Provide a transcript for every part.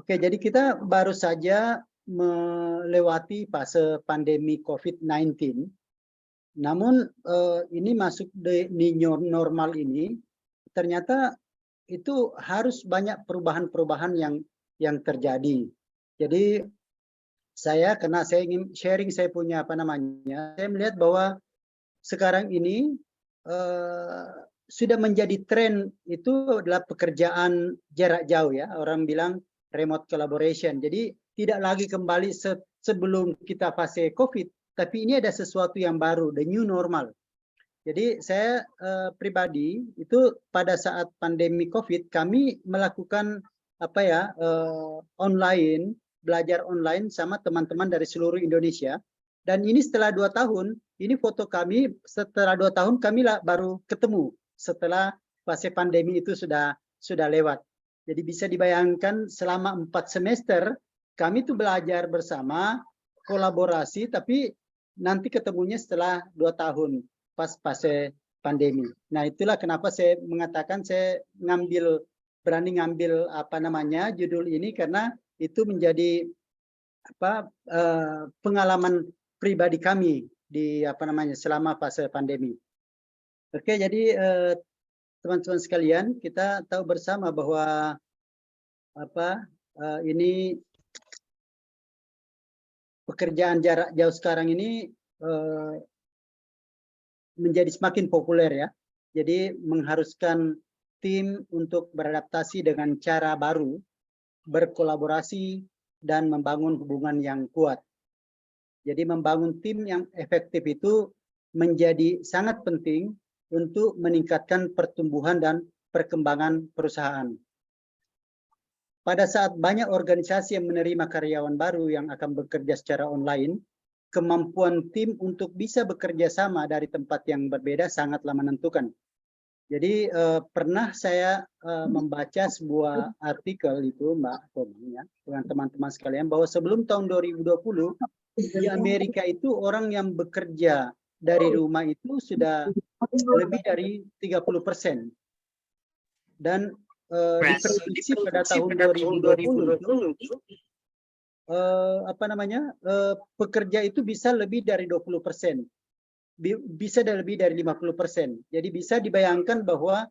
Oke, jadi kita baru saja melewati fase pandemi COVID-19. Namun ini masuk di new normal ini, ternyata itu harus banyak perubahan-perubahan yang terjadi. Jadi karena saya ingin sharing, saya punya saya melihat bahwa sekarang ini sudah menjadi tren itu adalah pekerjaan jarak jauh ya, orang bilang remote collaboration. Jadi tidak lagi kembali sebelum kita fase COVID, tapi ini ada sesuatu yang baru, the new normal. Jadi saya pribadi itu pada saat pandemi COVID kami melakukan online, belajar online sama teman-teman dari seluruh Indonesia. Dan ini setelah 2 tahun, ini foto kami setelah 2 tahun kami baru ketemu setelah fase pandemi itu sudah lewat. Jadi bisa dibayangkan selama 4 semester kami tuh belajar bersama, kolaborasi, tapi nanti ketemunya setelah 2 tahun pas fase pandemi. Nah, itulah kenapa saya mengatakan saya berani ngambil judul ini, karena itu menjadi pengalaman pribadi kami di selama fase pandemi. Oke, jadi teman-teman sekalian, kita tahu bersama bahwa ini pekerjaan jarak jauh sekarang ini menjadi semakin populer ya. Jadi mengharuskan tim untuk beradaptasi dengan cara baru, berkolaborasi, dan membangun hubungan yang kuat. Jadi membangun tim yang efektif itu menjadi sangat penting untuk meningkatkan pertumbuhan dan perkembangan perusahaan. Pada saat banyak organisasi yang menerima karyawan baru yang akan bekerja secara online, kemampuan tim untuk bisa bekerja sama dari tempat yang berbeda sangatlah menentukan. Jadi pernah saya membaca sebuah artikel itu, Mbak Tommy, ya, dengan teman-teman sekalian, bahwa sebelum tahun 2020 di Amerika itu orang yang bekerja dari rumah itu sudah lebih dari 30%. Dan diprediksi pada tahun 2020 itu pekerja itu bisa lebih dari 20%, bisa lebih dari 50%. Jadi bisa dibayangkan bahwa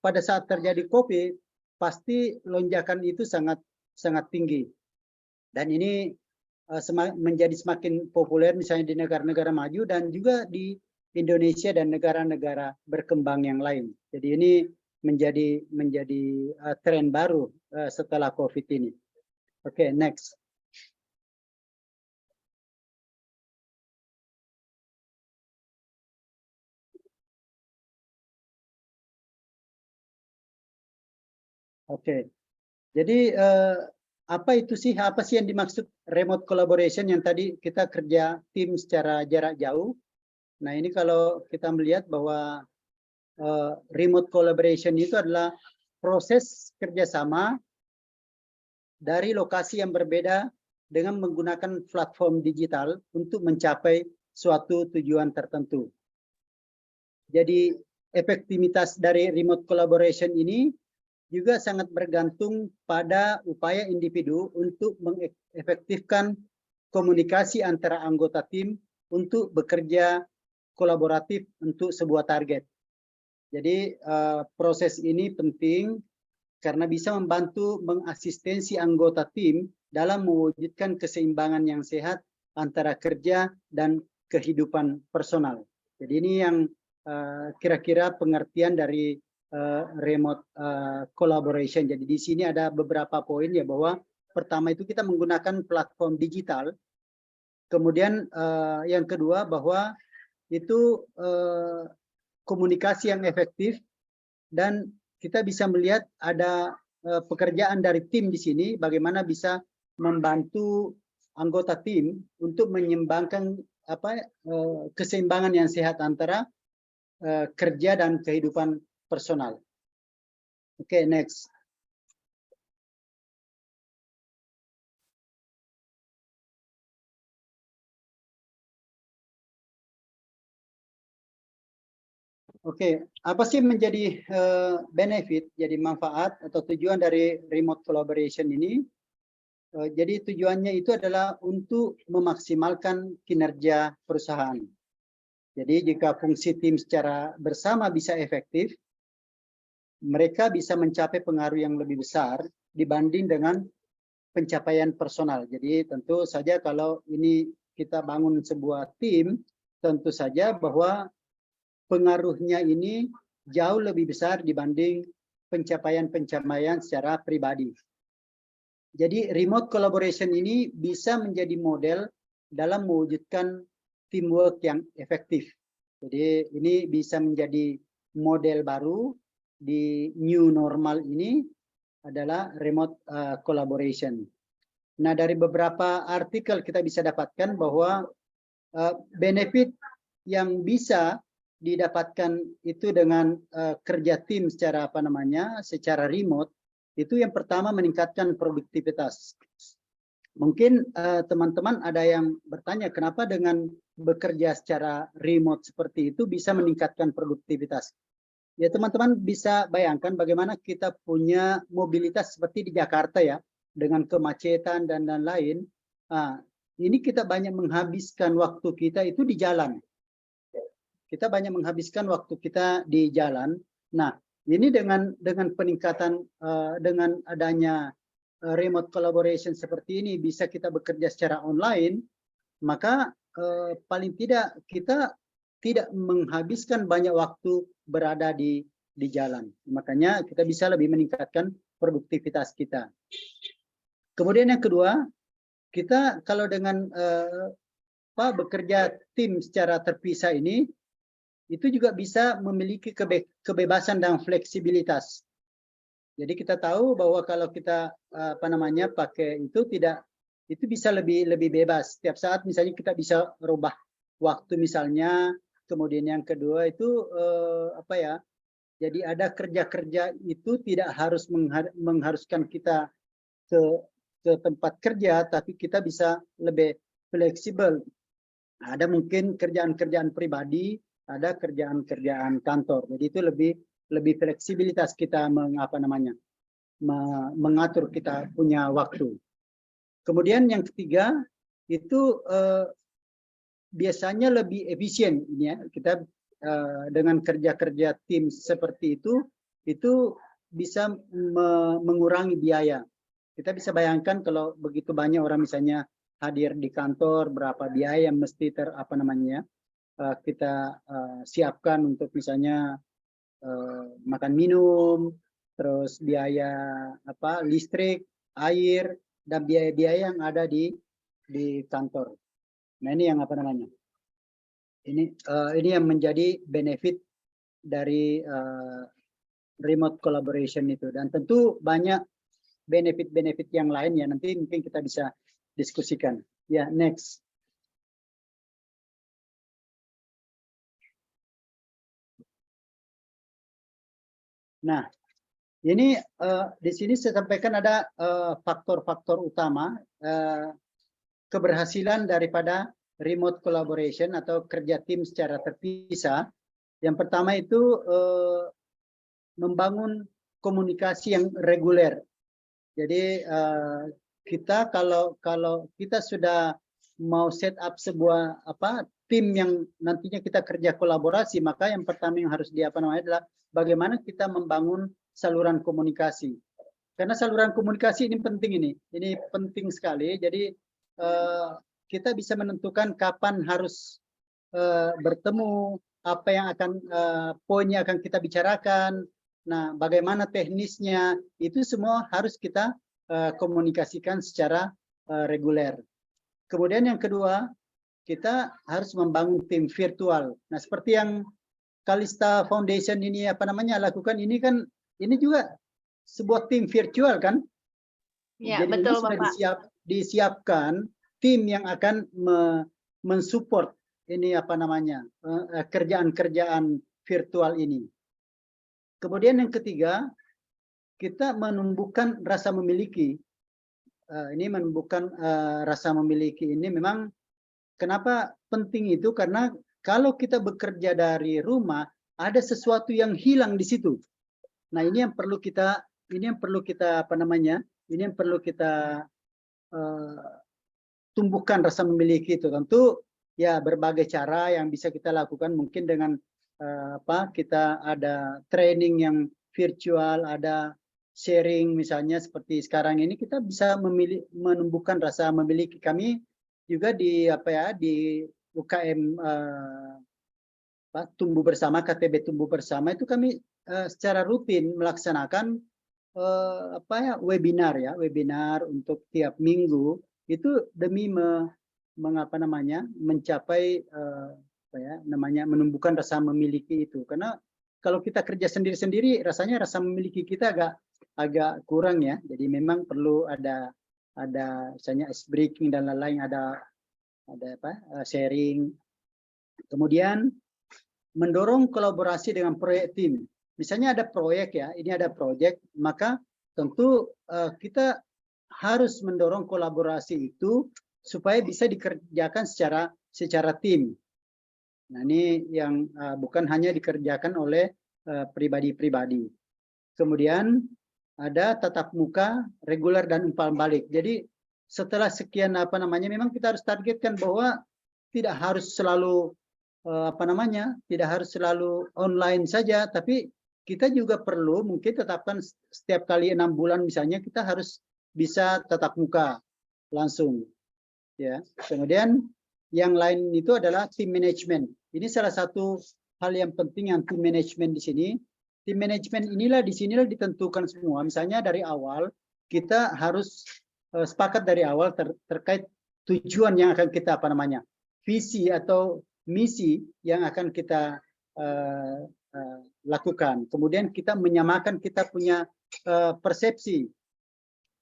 pada saat terjadi COVID pasti lonjakan itu sangat tinggi. Dan ini menjadi semakin populer misalnya di negara-negara maju dan juga di Indonesia dan negara-negara berkembang yang lain. Jadi ini menjadi tren baru setelah COVID ini. Oke, next. Oke. Jadi apa sih yang dimaksud remote collaboration yang tadi kita kerja tim secara jarak jauh? Nah, ini kalau kita melihat bahwa remote collaboration itu adalah proses kerjasama dari lokasi yang berbeda dengan menggunakan platform digital untuk mencapai suatu tujuan tertentu. Jadi efektivitas dari remote collaboration ini juga sangat bergantung pada upaya individu untuk mengefektifkan komunikasi antara anggota tim untuk bekerja kolaboratif untuk sebuah target. Jadi proses ini penting karena bisa membantu mengasistensi anggota tim dalam mewujudkan keseimbangan yang sehat antara kerja dan kehidupan personal. Jadi ini yang kira-kira pengertian dari remote collaboration. Jadi di sini ada beberapa poin ya, bahwa pertama itu kita menggunakan platform digital. Kemudian yang kedua bahwa itu komunikasi yang efektif, dan kita bisa melihat ada pekerjaan dari tim di sini, bagaimana bisa membantu anggota tim untuk menyeimbangkan keseimbangan yang sehat antara kerja dan kehidupan personal. Oke, next. Oke, apa sih menjadi benefit, jadi manfaat atau tujuan dari remote collaboration ini? Jadi tujuannya itu adalah untuk memaksimalkan kinerja perusahaan. Jadi jika fungsi tim secara bersama bisa efektif, mereka bisa mencapai pengaruh yang lebih besar dibanding dengan pencapaian personal. Jadi tentu saja kalau ini kita bangun sebuah tim, tentu saja bahwa pengaruhnya ini jauh lebih besar dibanding pencapaian-pencapaian secara pribadi. Jadi remote collaboration ini bisa menjadi model dalam mewujudkan teamwork yang efektif. Jadi ini bisa menjadi model baru di new normal ini adalah remote collaboration. Nah, dari beberapa artikel kita bisa dapatkan bahwa benefit yang bisa didapatkan itu dengan kerja tim secara secara remote, itu yang pertama meningkatkan produktivitas. Mungkin teman-teman ada yang bertanya kenapa dengan bekerja secara remote seperti itu bisa meningkatkan produktivitas. Ya teman-teman bisa bayangkan bagaimana kita punya mobilitas seperti di Jakarta ya, dengan kemacetan dan lain-lain. Nah, ini kita banyak menghabiskan waktu kita itu di jalan. Kita banyak menghabiskan waktu kita di jalan. Nah, ini dengan peningkatan dengan adanya remote collaboration seperti ini bisa kita bekerja secara online, maka paling tidak kita tidak menghabiskan banyak waktu berada di jalan. Makanya kita bisa lebih meningkatkan produktivitas kita. Kemudian yang kedua, kita kalau dengan bekerja tim secara terpisah ini, itu juga bisa memiliki kebebasan dan fleksibilitas. Jadi kita tahu bahwa kalau kita pakai itu bisa lebih bebas. Setiap saat misalnya kita bisa rubah waktu misalnya. Kemudian yang kedua itu jadi ada kerja-kerja itu tidak harus mengharuskan kita ke tempat kerja, tapi kita bisa lebih fleksibel. Ada mungkin kerjaan-kerjaan pribadi, ada kerjaan-kerjaan kantor. Jadi itu lebih fleksibilitas kita mengatur kita punya waktu. Kemudian yang ketiga itu biasanya lebih efisien ya. Kita dengan kerja-kerja tim seperti itu bisa mengurangi biaya. Kita bisa bayangkan kalau begitu banyak orang misalnya hadir di kantor, berapa biaya yang mesti kita siapkan untuk misalnya makan minum, terus biaya listrik, air, dan biaya-biaya yang ada di kantor. Nah ini yang ini yang menjadi benefit dari remote collaboration itu, dan tentu banyak benefit-benefit yang lain ya, nanti mungkin kita bisa diskusikan. Ya, next. Nah, ini di sini saya sampaikan ada faktor-faktor utama keberhasilan daripada remote collaboration atau kerja tim secara terpisah. Yang pertama itu membangun komunikasi yang reguler. Jadi kita kalau kita sudah mau set up sebuah tim yang nantinya kita kerja kolaborasi, maka yang pertama yang harus adalah bagaimana kita membangun saluran komunikasi. Karena saluran komunikasi ini penting ini penting sekali. Jadi kita bisa menentukan kapan harus bertemu, apa yang akan poin yang akan kita bicarakan. Nah, bagaimana teknisnya, itu semua harus kita komunikasikan secara reguler. Kemudian yang kedua, kita harus membangun tim virtual. Nah, seperti yang Kalista Foundation ini lakukan ini kan, ini juga sebuah tim virtual kan? Ya, jadi betul, ini sudah Bapak. disiapkan tim yang akan mensupport ini kerjaan-kerjaan virtual ini. Kemudian yang ketiga, kita menumbuhkan rasa memiliki. Ini menumbuhkan rasa memiliki ini memang kenapa penting itu, karena kalau kita bekerja dari rumah, ada sesuatu yang hilang di situ. Nah, ini yang perlu kita apa namanya? Ini yang perlu kita tumbuhkan rasa memiliki itu. Tentu ya berbagai cara yang bisa kita lakukan, mungkin dengan kita ada training yang virtual, ada sharing misalnya seperti sekarang ini, kita bisa menumbuhkan rasa memiliki. Kami juga di di UKM tumbuh bersama, KTB tumbuh bersama itu kami secara rutin melaksanakan webinar untuk tiap minggu itu demi mencapai menumbuhkan rasa memiliki itu. Karena kalau kita kerja sendiri-sendiri, rasanya rasa memiliki kita agak kurang ya. Jadi memang perlu ada misalnya ice breaking dan lain-lain, ada sharing. Kemudian mendorong kolaborasi dengan proyek tim. Misalnya ada proyek ya, ini ada proyek, maka tentu kita harus mendorong kolaborasi itu supaya bisa dikerjakan secara tim. Nah, ini yang bukan hanya dikerjakan oleh pribadi-pribadi. Kemudian ada tatap muka, reguler dan umpan balik. Jadi setelah sekian memang kita harus targetkan bahwa tidak harus selalu tidak harus selalu online saja, tapi kita juga perlu mungkin tetapkan setiap kali 6 bulan misalnya kita harus bisa tatap muka langsung. Ya. Kemudian yang lain itu adalah tim manajemen. Ini salah satu hal yang penting yang tim manajemen di sini. Tim manajemen di sinilah ditentukan semua. Misalnya dari awal kita harus sepakat dari awal terkait tujuan yang akan kita visi atau misi yang akan kita lakukan. Kemudian kita menyamakan kita punya persepsi.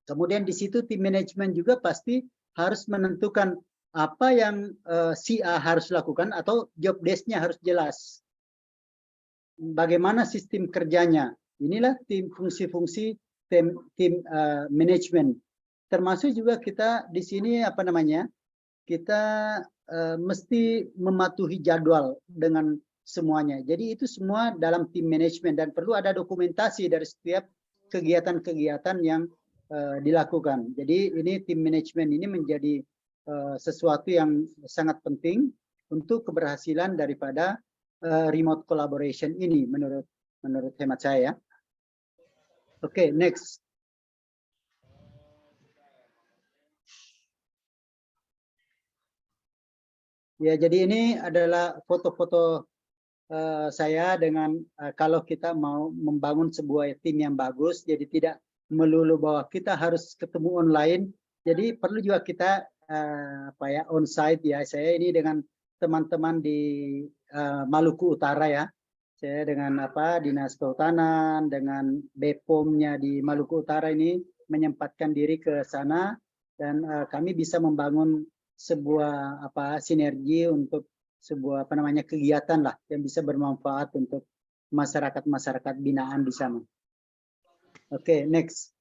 Kemudian di situ tim manajemen juga pasti harus menentukan apa yang si A harus lakukan atau job desk-nya harus jelas. Bagaimana sistem kerjanya. Inilah fungsi-fungsi tim manajemen. Termasuk juga kita di sini kita mesti mematuhi jadwal dengan semuanya. Jadi itu semua dalam tim manajemen dan perlu ada dokumentasi dari setiap kegiatan-kegiatan yang dilakukan. Jadi ini tim manajemen ini menjadi sesuatu yang sangat penting untuk keberhasilan daripada remote collaboration ini menurut hemat saya. Oke, next. Ya, jadi ini adalah foto-foto saya dengan kalau kita mau membangun sebuah tim yang bagus, jadi tidak melulu bahwa kita harus ketemu online. Jadi perlu juga kita on site ya. Saya ini dengan teman-teman di Maluku Utara ya. Saya dengan Dinas Kehutanan, dengan BPOM-nya di Maluku Utara ini menyempatkan diri ke sana dan kami bisa membangun sebuah sinergi untuk sebuah kegiatan lah yang bisa bermanfaat untuk masyarakat binaan di sana. Oke, next.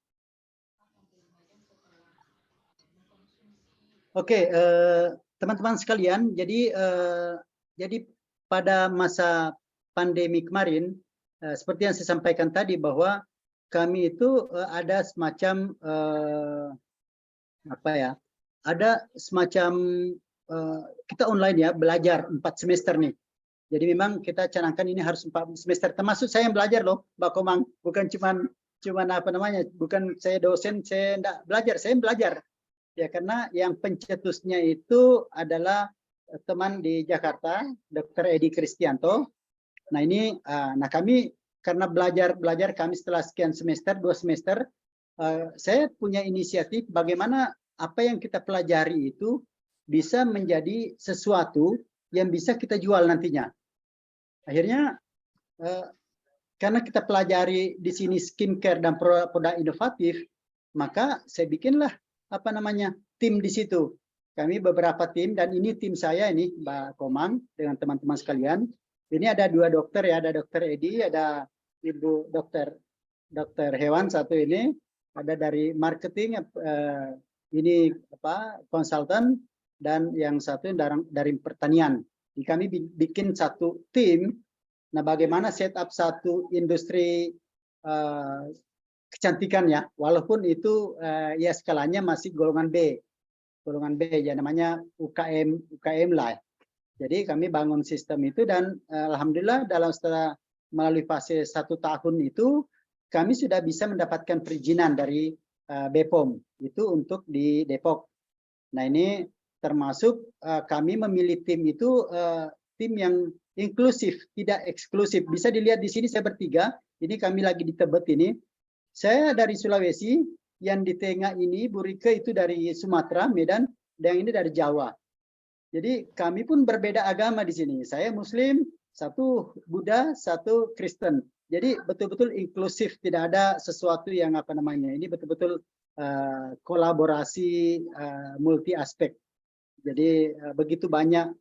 Oke, teman-teman sekalian, jadi pada masa pandemi kemarin, seperti yang saya sampaikan tadi bahwa kami itu ada semacam ada semacam kita online ya, belajar 4 semester nih. Jadi memang kita canangkan ini harus 4 semester. Termasuk saya yang belajar loh, Mbak Komang. Bukan cuman bukan saya dosen, saya enggak belajar, saya belajar. Ya karena yang pencetusnya itu adalah teman di Jakarta, Dr. Edi Kristianto. Nah ini, kami karena belajar kami setelah sekian semester, 2 semester, saya punya inisiatif bagaimana apa yang kita pelajari itu bisa menjadi sesuatu yang bisa kita jual nantinya. Akhirnya karena kita pelajari di sini skincare dan produk inovatif, maka saya bikinlah tim di situ. Kami beberapa tim dan ini tim saya ini Mbak Komang dengan teman-teman sekalian. Ini ada 2 dokter ya, ada Dokter Edi, ada Ibu Dokter Hewan satu ini, ada dari marketing ini konsultan dan yang satu dari pertanian. Jadi kami bikin satu tim Nah, bagaimana setup satu industri kecantikan ya, walaupun itu ya skalanya masih golongan B ya, namanya UKM lah. Jadi kami bangun sistem itu dan alhamdulillah setelah melalui fase 1 tahun itu kami sudah bisa mendapatkan perizinan dari BPOM itu untuk di Depok. Nah, ini termasuk kami memilih tim itu tim yang inklusif, tidak eksklusif. Bisa dilihat di sini saya bertiga, ini kami lagi di Tebet ini. Saya dari Sulawesi, yang di tengah ini Bu Rike itu dari Sumatera, Medan, dan yang ini dari Jawa. Jadi kami pun berbeda agama di sini. Saya Muslim, satu Buddha, satu Kristen. Jadi betul-betul inklusif, tidak ada sesuatu yang apa namanya. Ini betul-betul kolaborasi multi aspek. Jadi begitu banyak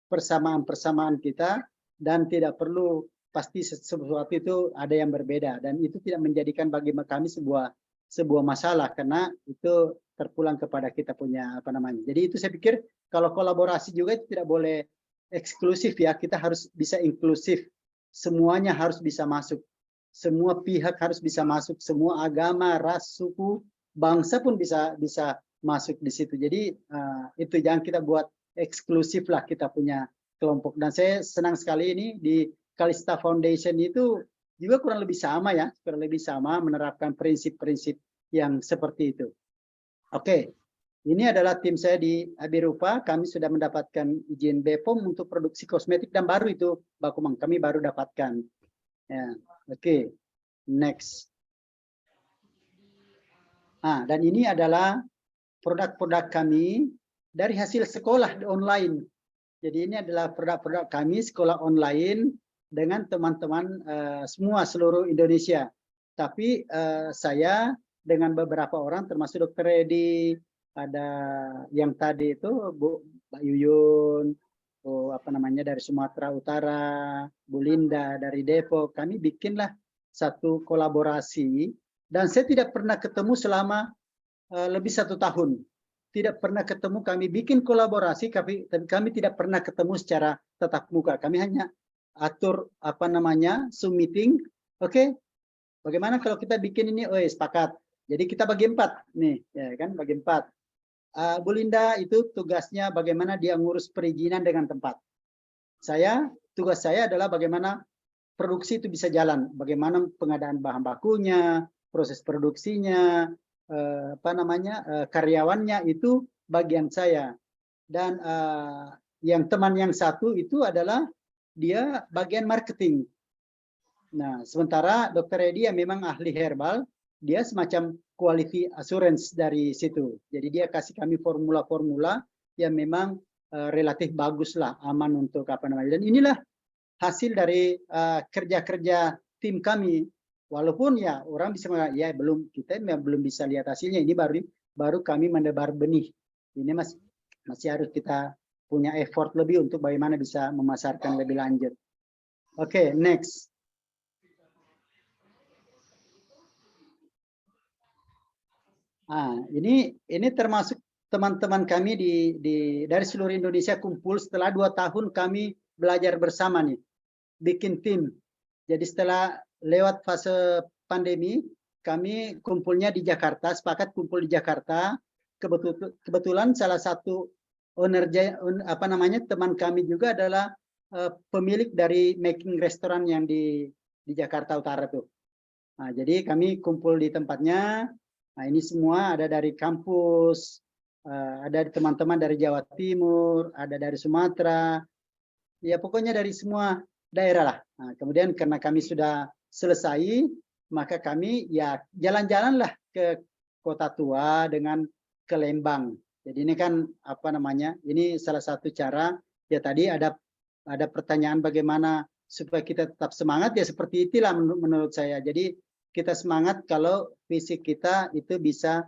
persamaan-persamaan kita dan tidak perlu pasti sesuatu itu ada yang berbeda dan itu tidak menjadikan bagi kami sebuah masalah karena itu terpulang kepada kita punya apa namanya. Jadi itu saya pikir kalau kolaborasi juga itu tidak boleh eksklusif ya, kita harus bisa inklusif. Semuanya harus bisa masuk. Semua pihak harus bisa masuk, semua agama, ras, suku, bangsa pun bisa masuk di situ. Jadi itu jangan kita buat eksklusif lah kita punya kelompok. Dan saya senang sekali ini di Kalista Foundation itu juga kurang lebih sama ya, kurang lebih sama menerapkan prinsip-prinsip yang seperti itu. Oke, ini adalah tim saya di Abirupa. Kami sudah mendapatkan izin BPOM untuk produksi kosmetik dan baru itu Bakumang kami baru dapatkan. Ya, oke, next. Dan ini adalah produk-produk kami dari hasil sekolah online. Jadi ini adalah produk-produk kami sekolah online dengan teman-teman semua seluruh Indonesia. Tapi saya dengan beberapa orang termasuk Dr. Edi, ada yang tadi itu Mbak Yuyun, apa namanya dari Sumatera Utara, Bu Linda dari Depok. Kami bikinlah satu kolaborasi dan saya tidak pernah ketemu selama lebih 1 tahun. Tidak pernah ketemu, kami bikin kolaborasi, tapi kami tidak pernah ketemu secara tatap muka. Kami hanya atur apa namanya Zoom meeting. Oke, bagaimana kalau kita bikin ini? Oh, sepakat. Jadi kita bagi 4 nih, ya kan? Bagi 4. Bu Linda itu tugasnya bagaimana dia ngurus perizinan dengan tempat. Tugas saya adalah bagaimana produksi itu bisa jalan, bagaimana pengadaan bahan bakunya, proses produksinya, apa namanya karyawannya itu bagian saya. Dan yang teman yang satu itu adalah dia bagian marketing. Nah, sementara Dr. Edi yang memang ahli herbal, dia semacam quality assurance dari situ. Jadi dia kasih kami formula-formula yang memang relatif bagus lah, aman untuk apa namanya. Dan inilah hasil dari kerja-kerja tim kami. Walaupun ya orang bisa mengatakan ya kita belum bisa lihat hasilnya, ini baru kami menebar benih. Ini masih harus kita punya effort lebih untuk bagaimana bisa memasarkan lebih lanjut. Oke, next. Ini termasuk teman-teman kami dari seluruh Indonesia kumpul setelah 2 tahun kami belajar bersama nih, bikin tim. Jadi setelah lewat fase pandemi, kami kumpulnya di Jakarta, sepakat kumpul di Jakarta. Kebetulan salah satu owner apa namanya teman kami juga adalah pemilik dari making restoran yang di Jakarta Utara tuh. Nah, jadi kami kumpul di tempatnya. Nah, ini semua ada dari kampus, ada teman-teman dari Jawa Timur, ada dari Sumatera, ya pokoknya dari semua daerah lah. Nah, kemudian karena kami sudah selesai, maka kami ya jalan-jalanlah ke Kota Tua dengan ke Lembang. Jadi ini kan apa namanya? Ini salah satu cara. Ya tadi ada pertanyaan bagaimana supaya kita tetap semangat, ya seperti itulah menurut saya. Jadi kita semangat kalau fisik kita itu bisa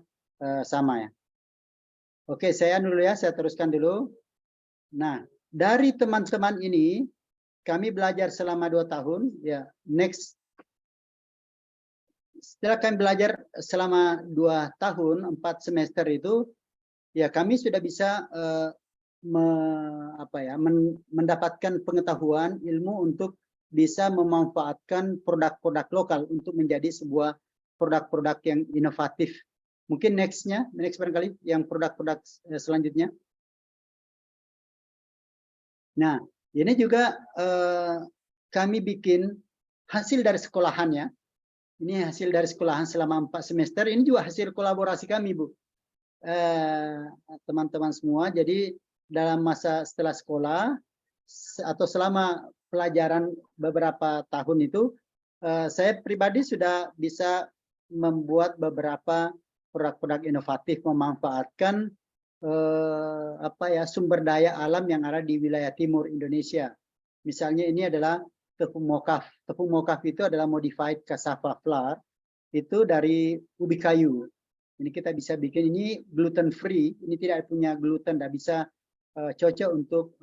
sama ya. Oke, saya dulu ya, saya teruskan dulu. Nah, dari teman-teman ini kami belajar selama 2 tahun. Ya, next. Setelah kami belajar selama 2 tahun, 4 semester itu, ya kami sudah bisa mendapatkan pengetahuan ilmu untuk bisa memanfaatkan produk-produk lokal untuk menjadi sebuah produk-produk yang inovatif. Mungkin next barangkali yang produk-produk selanjutnya. Nah, ini juga kami bikin hasil dari sekolahan ya. Ini hasil dari sekolahan selama 4 semester. Ini juga hasil kolaborasi kami, Bu. Teman-teman semua. Jadi dalam masa setelah sekolah atau selama pelajaran beberapa tahun itu, saya pribadi sudah bisa membuat beberapa produk-produk inovatif memanfaatkan sumber daya alam yang ada di wilayah timur Indonesia. Misalnya ini adalah tepung mokaf. Tepung mokaf itu adalah modified cassava flour, itu dari ubi kayu. Ini kita bisa bikin, ini gluten free, ini tidak punya gluten, tidak bisa cocok untuk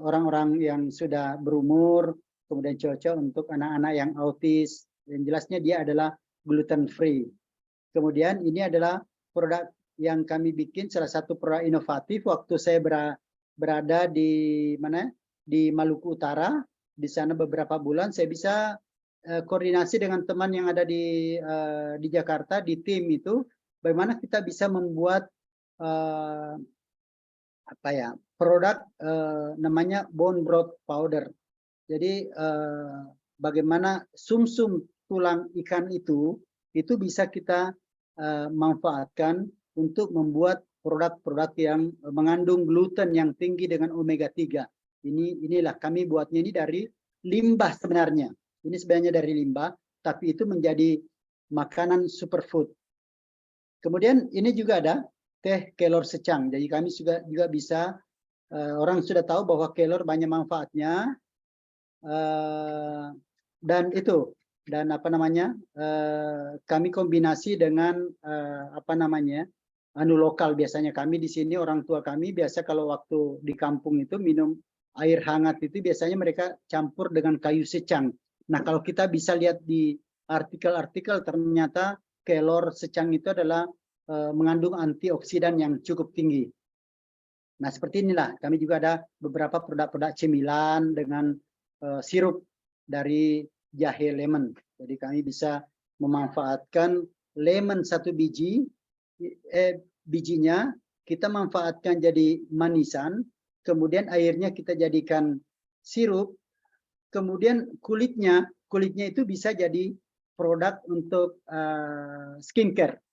orang-orang yang sudah berumur, kemudian cocok untuk anak-anak yang autis. Yang jelasnya dia adalah gluten free. Kemudian ini adalah produk yang kami bikin, salah satu produk inovatif waktu saya berada di mana? Di Maluku Utara. Di sana beberapa bulan saya bisa koordinasi dengan teman yang ada di Jakarta, di tim itu, bagaimana kita bisa membuat produk namanya bone broth powder. Jadi bagaimana sumsum tulang ikan itu bisa kita manfaatkan untuk membuat produk-produk yang mengandung gluten yang tinggi dengan omega 3. Inilah kami buatnya ini dari limbah sebenarnya. Ini sebenarnya dari limbah, tapi itu menjadi makanan superfood. Kemudian ini juga ada teh kelor secang. Jadi kami juga bisa, orang sudah tahu bahwa kelor banyak manfaatnya, dan kami kombinasi dengan lokal. Biasanya kami di sini, orang tua kami biasa kalau waktu di kampung itu minum air hangat itu biasanya mereka campur dengan kayu secang. Nah, kalau kita bisa lihat di artikel-artikel, ternyata kelor secang itu adalah mengandung antioksidan yang cukup tinggi. Nah, seperti inilah kami juga ada beberapa produk-produk cemilan dengan sirup dari jahe lemon. Jadi kami bisa memanfaatkan lemon satu biji, bijinya kita manfaatkan jadi manisan, kemudian airnya kita jadikan sirup, kemudian kulitnya itu bisa jadi produk untuk skincare.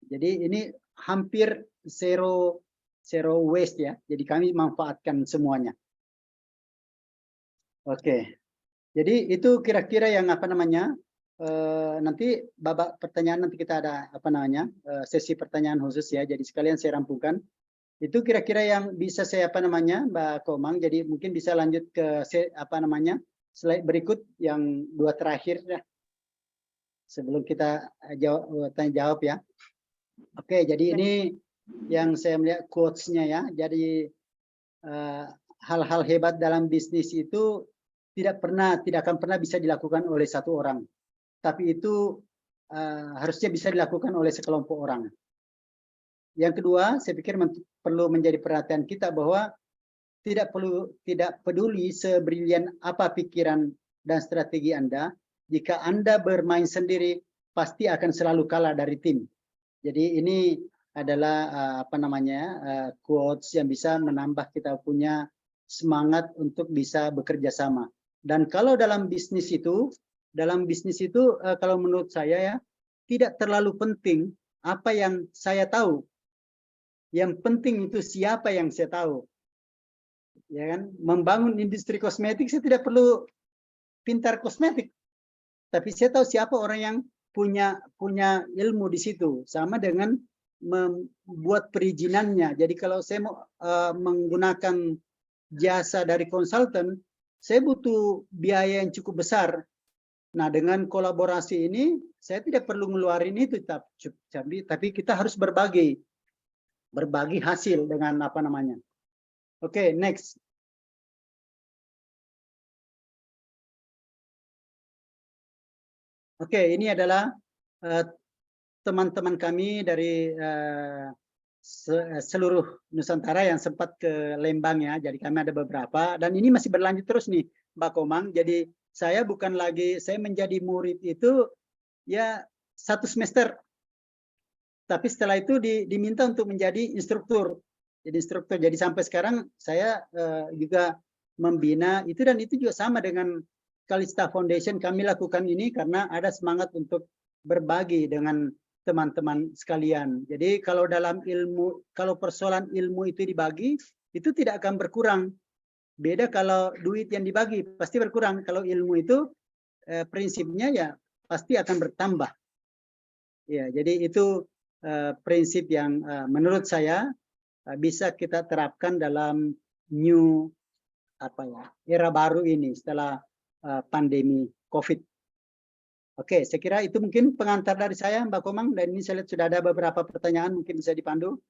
Jadi ini hampir zero waste ya. Jadi kami manfaatkan semuanya. Oke. Jadi itu kira-kira yang nanti babak pertanyaan, nanti kita ada sesi pertanyaan khusus ya. Jadi sekalian saya rampungkan. Itu kira-kira yang bisa saya Mbak Komang. Jadi mungkin bisa lanjut ke slide berikut yang 2 terakhir ya. Sebelum kita tanya jawab ya. Oke, jadi ini yang saya melihat quotes-nya ya. Jadi hal-hal hebat dalam bisnis itu tidak akan pernah bisa dilakukan oleh satu orang. Tapi itu harusnya bisa dilakukan oleh sekelompok orang. Yang kedua, saya pikir perlu menjadi perhatian kita bahwa tidak peduli sebrilian apa pikiran dan strategi Anda, jika Anda bermain sendiri pasti akan selalu kalah dari tim. Jadi ini adalah quotes yang bisa menambah kita punya semangat untuk bisa bekerja sama. Dan kalau dalam bisnis itu kalau menurut saya ya, tidak terlalu penting apa yang saya tahu. Yang penting itu siapa yang saya tahu. Ya kan? Membangun industri kosmetik saya tidak perlu pintar kosmetik. Tapi saya tahu siapa orang yang punya ilmu di situ. Sama dengan membuat perizinannya. Jadi kalau saya mau menggunakan jasa dari konsultan, saya butuh biaya yang cukup besar. Nah, dengan kolaborasi ini, saya tidak perlu ngeluarin itu, tapi kita harus berbagi hasil dengan Oke, next. Oke, ini adalah teman-teman kami dari seluruh Nusantara yang sempat ke Lembang ya. Jadi kami ada beberapa dan ini masih berlanjut terus nih Mbak Komang. Jadi saya bukan lagi saya menjadi murid itu ya 1 semester. Tapi setelah itu diminta untuk menjadi instruktur. Jadi instruktur. Jadi sampai sekarang saya juga membina itu dan itu juga sama dengan Kalista Foundation kami lakukan ini karena ada semangat untuk berbagi dengan teman-teman sekalian. Jadi kalau dalam ilmu, kalau persoalan ilmu itu dibagi, itu tidak akan berkurang. Beda kalau duit yang dibagi, pasti berkurang. Kalau ilmu itu prinsipnya ya pasti akan bertambah. Ya, jadi itu prinsip yang menurut saya bisa kita terapkan dalam new era baru ini setelah pandemi COVID. Oke, saya kira itu mungkin pengantar dari saya, Mbak Komang. Dan ini saya lihat sudah ada beberapa pertanyaan, mungkin bisa dipandu.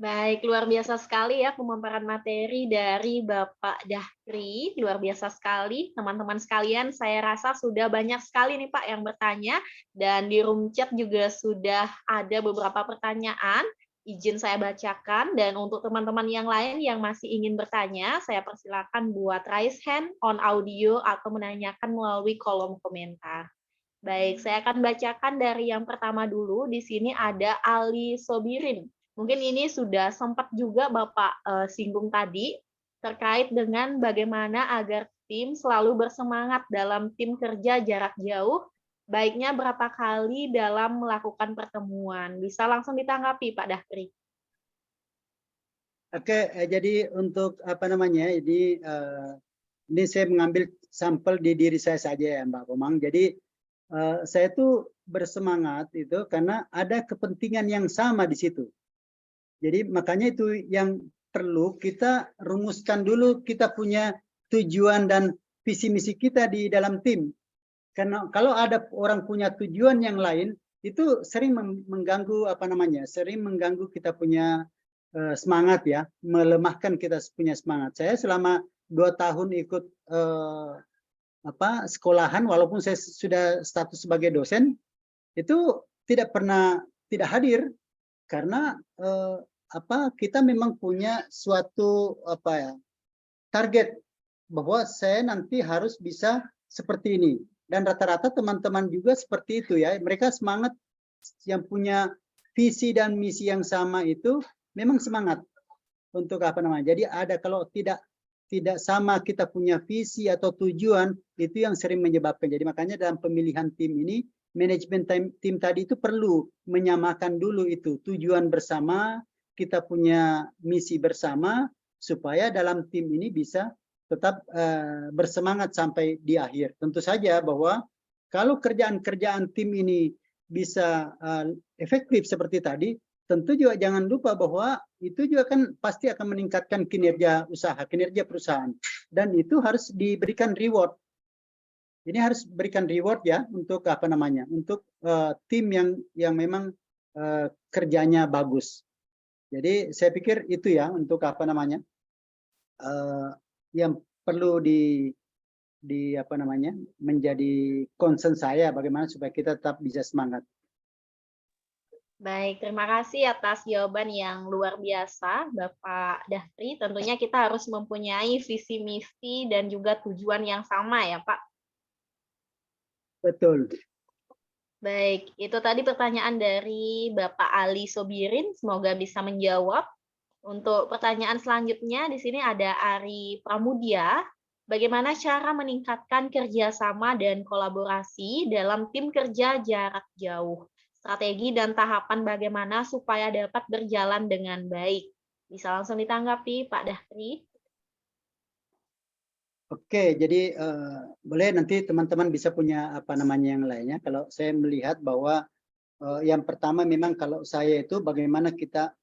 Baik, luar biasa sekali ya pemaparan materi dari Bapak Dahri. Luar biasa sekali, teman-teman sekalian. Saya rasa sudah banyak sekali nih Pak yang bertanya. Dan di room chat juga sudah ada beberapa pertanyaan. Izin saya bacakan. Dan untuk teman-teman yang lain yang masih ingin bertanya, saya persilakan buat raise hand on audio atau menanyakan melalui kolom komentar. Baik, saya akan bacakan dari yang pertama dulu. Di sini ada Ali Sobirin. Mungkin ini sudah sempat juga Bapak singgung tadi terkait dengan bagaimana agar tim selalu bersemangat dalam tim kerja jarak jauh. Baiknya berapa kali dalam melakukan pertemuan? Bisa langsung ditanggapi Pak Dahri. Oke, jadi untuk ini saya mengambil sampel di diri saya saja ya Mbak Komang. Jadi saya tuh bersemangat itu karena ada kepentingan yang sama di situ. Jadi makanya itu yang perlu kita rumuskan dulu, kita punya tujuan dan visi misi kita di dalam tim. Karena kalau ada orang punya tujuan yang lain, itu sering mengganggu sering mengganggu kita punya semangat ya, melemahkan kita punya semangat. Saya selama 2 tahun ikut sekolahan, walaupun saya sudah status sebagai dosen, itu tidak pernah tidak hadir karena kita memang punya suatu target bahwa saya nanti harus bisa seperti ini. Dan rata-rata teman-teman juga seperti itu ya. Mereka semangat yang punya visi dan misi yang sama itu memang semangat untuk Jadi ada kalau tidak sama kita punya visi atau tujuan itu yang sering menyebabkan. Jadi makanya dalam pemilihan tim ini manajemen tim tadi itu perlu menyamakan dulu itu tujuan bersama, kita punya misi bersama supaya dalam tim ini bisa tetap bersemangat sampai di akhir. Tentu saja bahwa kalau kerjaan-kerjaan tim ini bisa efektif seperti tadi, tentu juga jangan lupa bahwa itu juga kan pasti akan meningkatkan kinerja usaha, kinerja perusahaan. Dan itu harus diberikan reward. Ini harus berikan reward ya untuk untuk tim yang memang kerjanya bagus. Jadi saya pikir itu ya untuk yang perlu menjadi concern saya bagaimana supaya kita tetap bisa semangat. Baik, terima kasih atas jawaban yang luar biasa, Bapak Dahri. Tentunya kita harus mempunyai visi misi dan juga tujuan yang sama ya, Pak. Betul. Baik, itu tadi pertanyaan dari Bapak Ali Sobirin. Semoga bisa menjawab. Untuk pertanyaan selanjutnya, di sini ada Ari Pramudia. Bagaimana cara meningkatkan kerjasama dan kolaborasi dalam tim kerja jarak jauh? Strategi dan tahapan bagaimana supaya dapat berjalan dengan baik? Bisa langsung ditanggapi, Pak Dahri. Oke, jadi boleh nanti teman-teman bisa punya yang lainnya. Kalau saya melihat bahwa yang pertama memang kalau saya itu bagaimana kita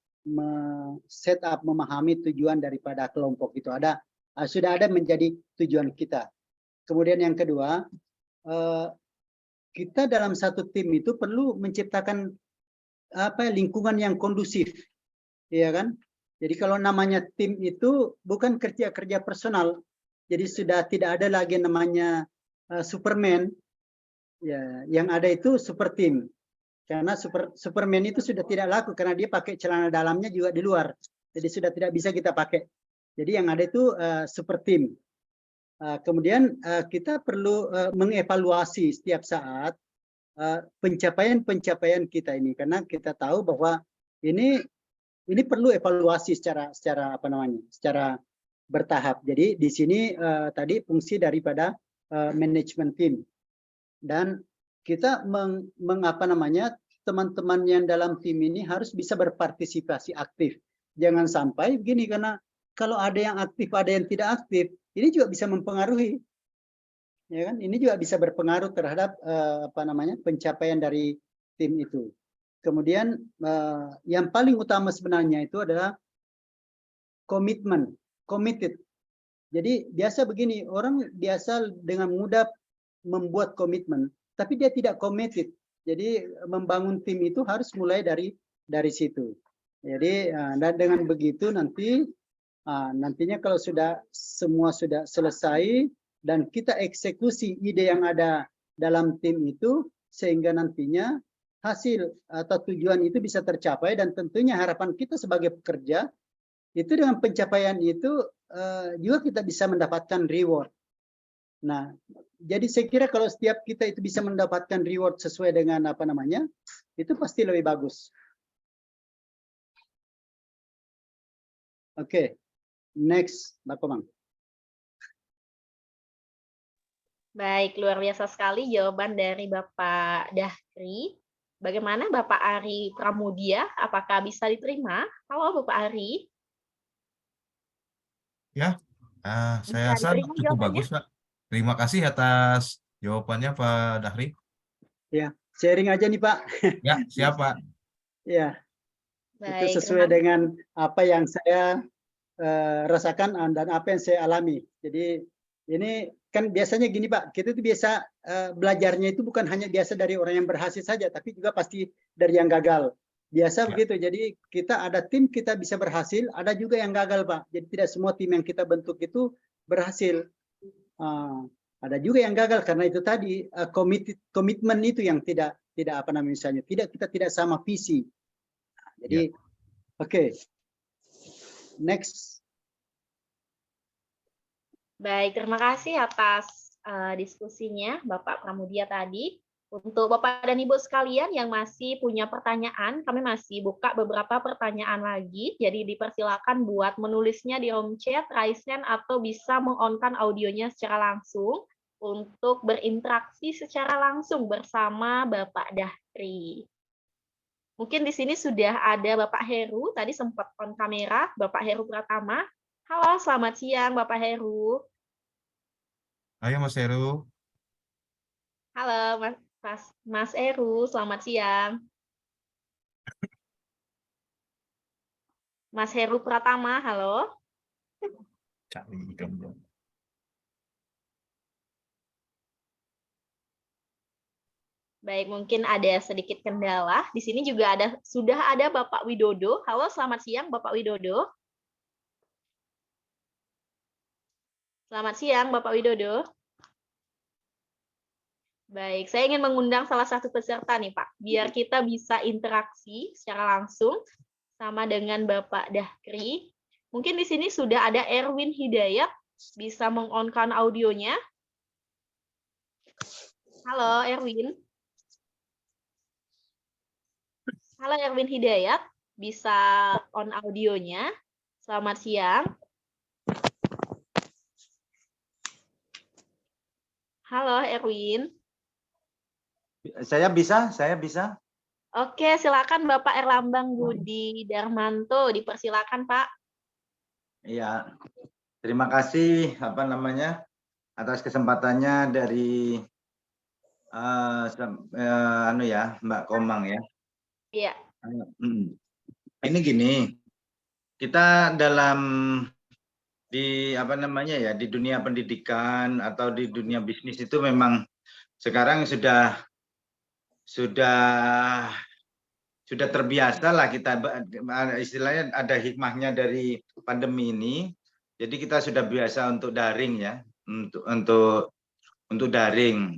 set up memahami tujuan daripada kelompok itu sudah ada menjadi tujuan kita. Kemudian yang kedua, kita dalam satu tim itu perlu menciptakan lingkungan yang kondusif, ya kan? Jadi kalau namanya tim itu bukan kerja personal, jadi sudah tidak ada lagi namanya Superman, ya, yang ada itu super team. Karena Superman itu sudah tidak laku karena dia pakai celana dalamnya juga di luar. Jadi sudah tidak bisa kita pakai. Jadi yang ada itu super team. Kemudian kita perlu mengevaluasi setiap saat pencapaian-pencapaian kita ini, karena kita tahu bahwa ini perlu evaluasi secara secara bertahap. Jadi di sini tadi fungsi daripada manajemen tim, dan kita teman-teman yang dalam tim ini harus bisa berpartisipasi aktif. Jangan sampai begini, karena kalau ada yang aktif, ada yang tidak aktif, ini juga bisa mempengaruhi, ya kan? Ini juga bisa berpengaruh terhadap pencapaian dari tim itu. Kemudian yang paling utama sebenarnya itu adalah komitmen, committed. Jadi biasa begini, orang biasa dengan mudah membuat komitmen, tapi dia tidak committed. Jadi membangun tim itu harus mulai dari situ. Jadi dan dengan begitu nantinya kalau semua sudah selesai dan kita eksekusi ide yang ada dalam tim itu, sehingga nantinya hasil atau tujuan itu bisa tercapai, dan tentunya harapan kita sebagai pekerja itu dengan pencapaian itu juga kita bisa mendapatkan reward. Nah, jadi saya kira kalau setiap kita itu bisa mendapatkan reward sesuai dengan itu pasti lebih bagus. Oke, next, Mbak Komang. Baik, luar biasa sekali jawaban dari Bapak Dahri. Bagaimana Bapak Ari Pramudia? Apakah bisa diterima? Halo Bapak Ari. Ya, saya Bisa rasa diterima cukup jawabannya? bagus, Pak. Terima kasih atas jawabannya, Pak Dahri. Ya, sharing aja nih Pak. Ya, siap, Pak. Ya, itu Baik, sesuai dengan apa yang saya rasakan dan apa yang saya alami. Jadi ini kan biasanya gini Pak, kita itu biasa belajarnya itu bukan hanya biasa dari orang yang berhasil saja, tapi juga pasti dari yang gagal. Biasa begitu. Jadi kita ada tim kita bisa berhasil, ada juga yang gagal Pak. Jadi tidak semua tim yang kita bentuk itu berhasil. Ada juga yang gagal karena itu tadi komitmen itu yang tidak misalnya kita tidak sama visi. Jadi oke. Next. Baik, terima kasih atas diskusinya Bapak Pramudia tadi. Untuk Bapak dan Ibu sekalian yang masih punya pertanyaan, kami masih buka beberapa pertanyaan lagi. Jadi dipersilakan buat menulisnya di home chat, raise hand, atau bisa meng-on-kan audionya secara langsung untuk berinteraksi secara langsung bersama Bapak Dahri. Mungkin di sini sudah ada Bapak Heru, tadi sempat on kamera, Bapak Heru Pratama. Halo, selamat siang Bapak Heru. Ayo Mas Heru. Halo Mas Heru, selamat siang. Mas Heru Pratama, halo. Baik, mungkin ada sedikit kendala. Di sini juga sudah ada Bapak Widodo. Halo, selamat siang Bapak Widodo. Selamat siang Bapak Widodo. Baik, saya ingin mengundang salah satu peserta nih Pak, biar kita bisa interaksi secara langsung sama dengan Bapak Dahri. Mungkin di sini sudah ada Erwin Hidayat, bisa meng-on-kan audionya. Halo Erwin. Halo Erwin Hidayat, bisa on audionya. Selamat siang. Halo Erwin. Saya bisa. Oke, silakan Bapak Erlambang Budi Darmanto, dipersilakan Pak. Iya. Terima kasih atas kesempatannya dari Mbak Komang ya. Iya. Ini gini, kita di dunia pendidikan atau di dunia bisnis itu memang sekarang sudah terbiasa lah kita, istilahnya ada hikmahnya dari pandemi ini. Jadi kita sudah biasa untuk daring ya, untuk daring.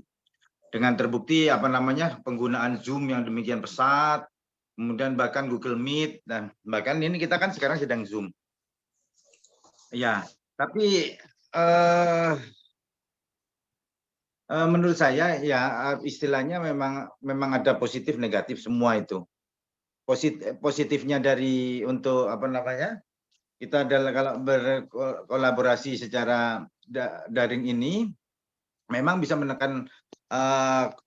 dengan terbukti apa namanya penggunaan Zoom yang demikian pesat, kemudian bahkan Google Meet, dan bahkan ini kita kan sekarang sedang Zoom. Ya, tapi menurut saya ya istilahnya memang ada positif negatif semua itu. Positifnya dari untuk apa namanya kita adalah kalau berkolaborasi secara daring ini memang bisa menekan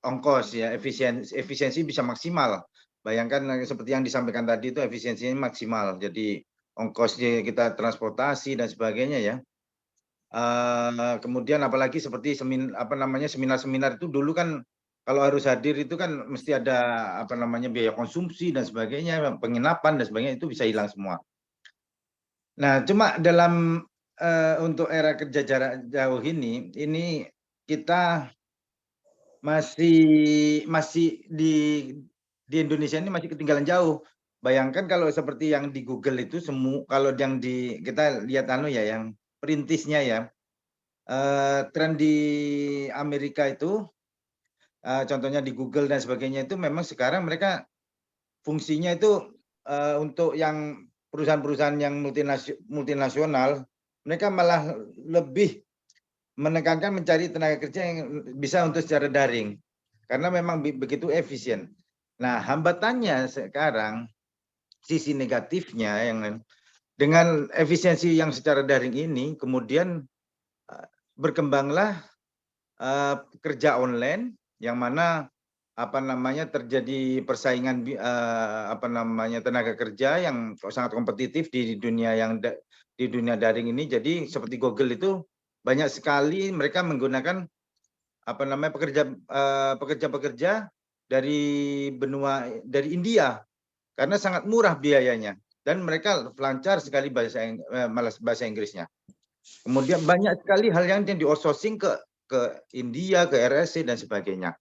ongkos ya, efisiensi bisa maksimal. Bayangkan seperti yang disampaikan tadi itu efisiensinya maksimal. Jadi ongkosnya kita transportasi dan sebagainya ya. Kemudian apalagi seperti seminar-seminar itu dulu kan kalau harus hadir itu kan mesti ada apa namanya biaya konsumsi dan sebagainya, penginapan dan sebagainya itu bisa hilang semua. Nah, cuma dalam untuk era kerja jarak jauh ini kita masih di Indonesia ini masih ketinggalan jauh. Bayangkan kalau seperti yang di Google itu semua, kalau yang kita lihat yang perintisnya ya, tren di Amerika itu, contohnya di Google dan sebagainya itu memang sekarang mereka fungsinya itu untuk yang perusahaan-perusahaan yang multinasional, mereka malah lebih menekankan mencari tenaga kerja yang bisa untuk secara daring karena memang begitu efisien. Nah, hambatannya sekarang sisi negatifnya yang dengan efisiensi yang secara daring ini kemudian berkembanglah kerja online yang mana apa namanya terjadi persaingan apa namanya tenaga kerja yang sangat kompetitif di dunia di dunia daring ini. Jadi seperti Google itu banyak sekali mereka menggunakan apa namanya pekerja-pekerja dari India karena sangat murah biayanya dan mereka lancar sekali bahasa Inggrisnya. Kemudian banyak sekali hal yang di-outsourcing ke India, ke RSC dan sebagainya.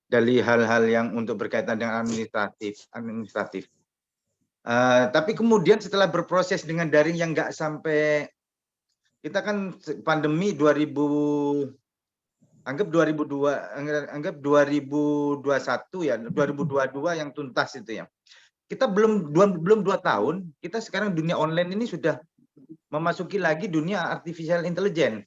Dari hal-hal yang untuk berkaitan dengan administratif. Tapi kemudian setelah berproses dengan daring yang nggak sampai, kita kan pandemi 2021 ya, 2022 yang tuntas itu ya. Kita belum 2 tahun, kita sekarang dunia online ini sudah memasuki lagi dunia artificial intelligence,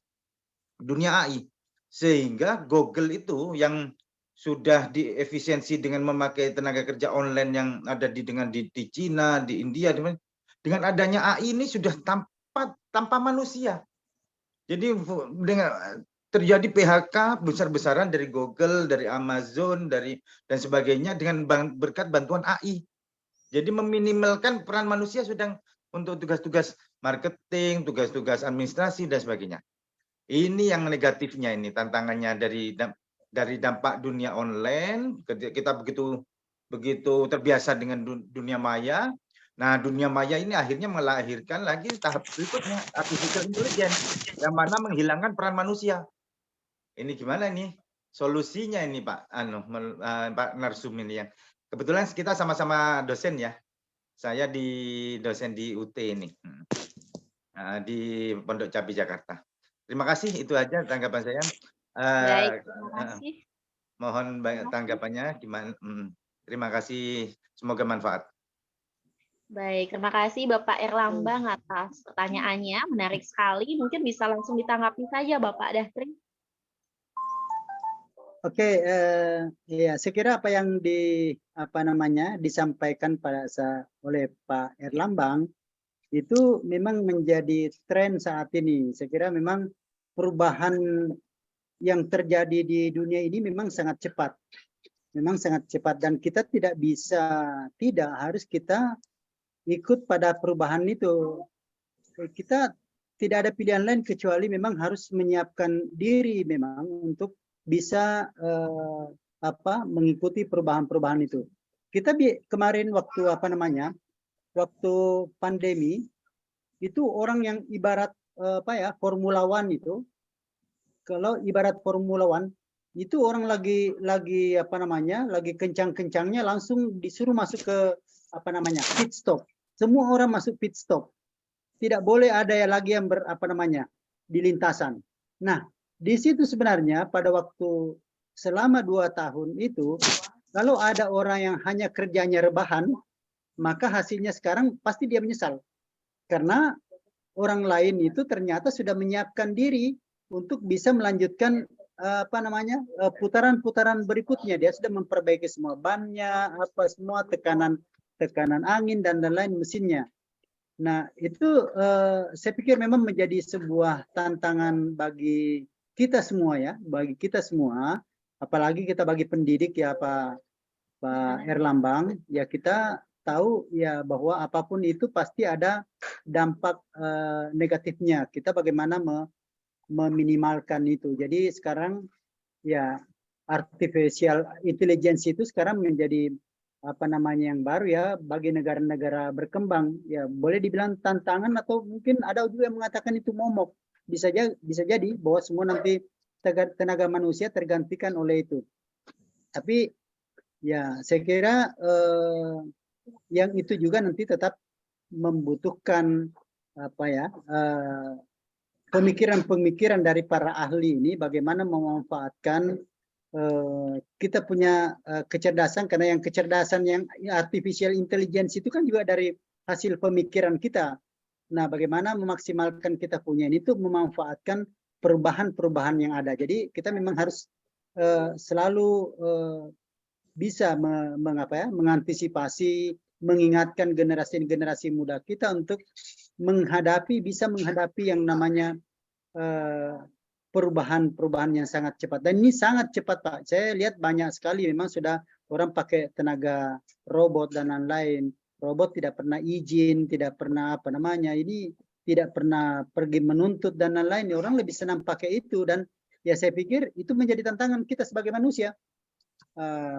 dunia AI. Sehingga Google itu yang sudah diefisiensi dengan memakai tenaga kerja online yang ada di Cina, di India, dengan adanya AI ini sudah tanpa manusia. Jadi dengan terjadi PHK besar-besaran dari Google, dari Amazon, dan sebagainya dengan berkat bantuan AI. Jadi meminimalkan peran manusia sudah untuk tugas-tugas marketing, tugas-tugas administrasi dan sebagainya. Ini yang negatifnya ini tantangannya dari dampak dunia online. Kita begitu terbiasa dengan dunia maya. Nah, dunia maya ini akhirnya melahirkan lagi tahap berikutnya artificial intelligence yang mana menghilangkan peran manusia. Ini gimana nih solusinya ini Pak Pak Narsum ini yang kebetulan kita sama-sama dosen ya. Saya dosen di UT ini di Pondok Cabai Jakarta. Terima kasih, itu aja tanggapan saya. Baik, terima kasih. Mohon tanggapannya gimana? Terima kasih, semoga manfaat. Baik, terima kasih Bapak Erlambang atas pertanyaannya, menarik sekali. Mungkin bisa langsung ditanggapi saja Bapak Dahri. Oke, ya saya kira apa yang disampaikan oleh Pak Erlambang itu memang menjadi tren saat ini. Saya kira memang perubahan yang terjadi di dunia ini memang sangat cepat. Memang sangat cepat dan kita harus kita ikut pada perubahan itu. Kita tidak ada pilihan lain kecuali memang harus menyiapkan diri memang untuk bisa mengikuti perubahan-perubahan itu. Kita kemarin waktu waktu pandemi itu orang yang ibarat Formula One itu, kalau ibarat Formula One itu orang lagi kencang-kencangnya langsung disuruh masuk ke pit stop. Semua orang masuk pit stop. Tidak boleh ada lagi yang di lintasan. Nah, di situ sebenarnya pada waktu selama 2 tahun itu, kalau ada orang yang hanya kerjanya rebahan, maka hasilnya sekarang pasti dia menyesal. Karena orang lain itu ternyata sudah menyiapkan diri untuk bisa melanjutkan putaran-putaran berikutnya. Dia sudah memperbaiki semua bannya, semua tekanan angin dan lain mesinnya. Nah, itu saya pikir memang menjadi sebuah tantangan bagi kita semua ya, bagi kita semua, apalagi kita bagi pendidik ya Pak Erlambang, ya kita tahu ya bahwa apapun itu pasti ada dampak negatifnya. Kita bagaimana meminimalkan itu. Jadi sekarang ya artificial intelligence itu sekarang menjadi yang baru ya bagi negara-negara berkembang. Ya boleh dibilang tantangan atau mungkin ada juga yang mengatakan itu momok. Bisa jadi bahwa semua nanti tenaga manusia tergantikan oleh itu. Tapi ya saya kira yang itu juga nanti tetap membutuhkan pemikiran-pemikiran dari para ahli ini bagaimana memanfaatkan kita punya kecerdasan, karena yang kecerdasan yang artificial intelligence itu kan juga dari hasil pemikiran kita. Nah, bagaimana memaksimalkan kita punya ini untuk memanfaatkan perubahan-perubahan yang ada. Jadi kita memang harus selalu bisa mengantisipasi, mengingatkan generasi-generasi muda kita untuk bisa menghadapi yang namanya perubahan-perubahan yang sangat cepat. Dan ini sangat cepat, Pak. Saya lihat banyak sekali memang sudah orang pakai tenaga robot dan lain-lain. Robot tidak pernah izin, tidak pernah ini tidak pernah pergi menuntut dan lain-lain. Orang lebih senang pakai itu, dan ya saya pikir itu menjadi tantangan kita sebagai manusia.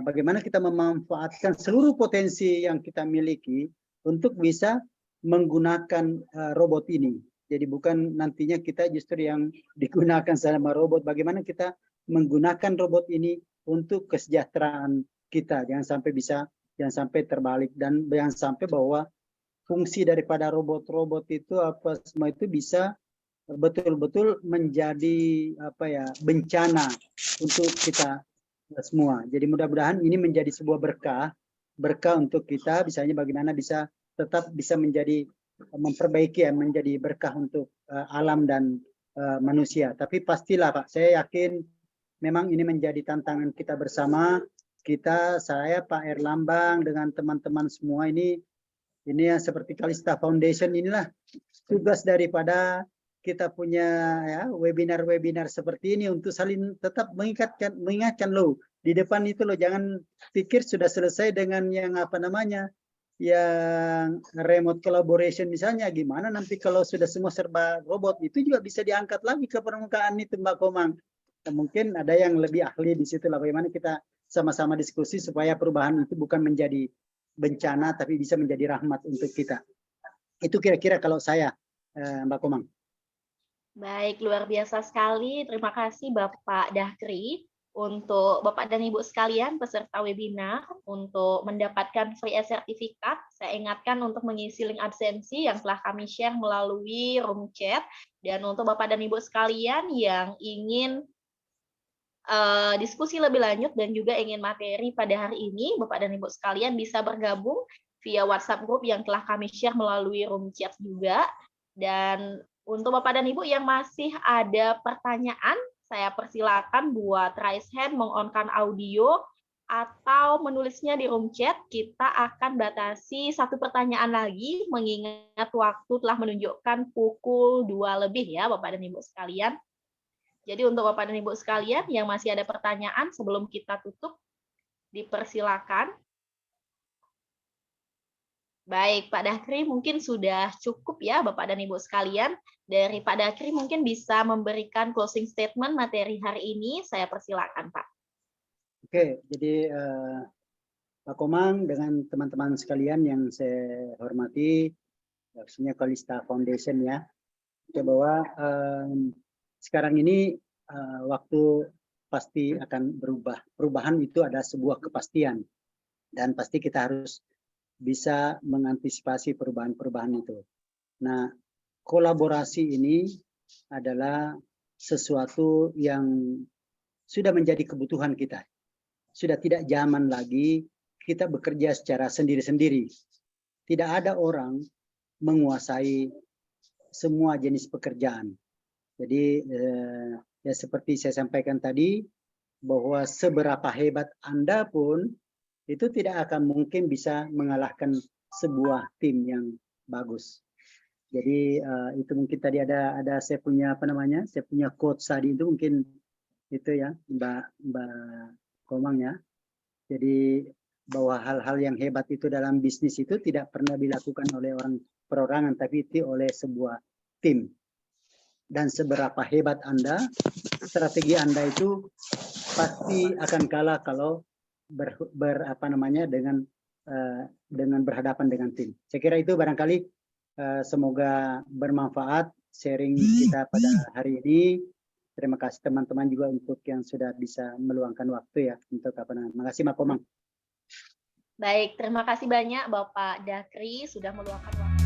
Bagaimana kita memanfaatkan seluruh potensi yang kita miliki untuk bisa menggunakan robot ini. Jadi bukan nantinya kita justru yang digunakan sama robot. Bagaimana kita menggunakan robot ini untuk kesejahteraan kita. Jangan sampai terbalik, dan jangan sampai bahwa fungsi daripada robot-robot itu semua itu bisa betul-betul menjadi bencana untuk kita semua. Jadi mudah-mudahan ini menjadi sebuah berkah untuk kita, misalnya bagaimana bisa tetap bisa memperbaiki ya, menjadi berkah untuk alam dan manusia. Tapi pastilah Pak, saya yakin memang ini menjadi tantangan kita bersama. Saya Pak Erlambang dengan teman-teman semua ini yang seperti Kalista Foundation, inilah tugas daripada kita punya ya webinar-webinar seperti ini untuk saling tetap mengingatkan loh, di depan itu loh, jangan pikir sudah selesai dengan yang yang remote collaboration misalnya. Gimana nanti kalau sudah semua serba robot, itu juga bisa diangkat lagi ke permukaan itu Mbak Komang. Dan mungkin ada yang lebih ahli di situ lah, bagaimana kita sama-sama diskusi supaya perubahan itu bukan menjadi bencana tapi bisa menjadi rahmat untuk kita. Itu kira-kira kalau saya Mbak Komang. Baik, luar biasa sekali. Terima kasih Bapak Dahkri. Untuk Bapak dan Ibu sekalian peserta webinar, untuk mendapatkan free sertifikat, saya ingatkan untuk mengisi link absensi yang telah kami share melalui room chat. Dan untuk Bapak dan Ibu sekalian yang ingin diskusi lebih lanjut dan juga ingin materi pada hari ini, Bapak dan Ibu sekalian bisa bergabung via WhatsApp group yang telah kami share melalui room chat juga. Dan untuk Bapak dan Ibu yang masih ada pertanyaan, saya persilakan buat raise hand, meng-on-kan audio, atau menulisnya di room chat. Kita akan batasi 1 pertanyaan lagi, mengingat waktu telah menunjukkan pukul 2 lebih ya, Bapak dan Ibu sekalian. Jadi untuk Bapak dan Ibu sekalian yang masih ada pertanyaan sebelum kita tutup, dipersilakan. Baik, Pak Dahkri mungkin sudah cukup ya Bapak dan Ibu sekalian. Dari Pak Dahkri mungkin bisa memberikan closing statement materi hari ini. Saya persilakan, Pak. Oke, jadi Pak Komang dengan teman-teman sekalian yang saya hormati, khususnya Kalista Foundation ya, bahwa sekarang ini waktu pasti akan berubah. Perubahan itu ada sebuah kepastian, dan pasti kita harus bisa mengantisipasi perubahan-perubahan itu. Nah, kolaborasi ini adalah sesuatu yang sudah menjadi kebutuhan kita. Sudah tidak zaman lagi kita bekerja secara sendiri-sendiri. Tidak ada orang menguasai semua jenis pekerjaan. Jadi ya seperti saya sampaikan tadi, bahwa seberapa hebat Anda pun itu tidak akan mungkin bisa mengalahkan sebuah tim yang bagus. Jadi itu mungkin tadi ada saya punya saya punya quotes tadi itu mungkin itu ya Mbak Komang ya. Jadi bahwa hal-hal yang hebat itu dalam bisnis itu tidak pernah dilakukan oleh orang perorangan, tapi itu oleh sebuah tim. Dan seberapa hebat Anda, strategi Anda itu pasti akan kalah kalau dengan berhadapan dengan tim. Saya kira itu barangkali semoga bermanfaat sharing kita pada hari ini. Terima kasih teman-teman juga untuk yang sudah bisa meluangkan waktu ya untuk Makasih Pak Komang. Baik, terima kasih banyak Bapak Dakri sudah meluangkan waktu.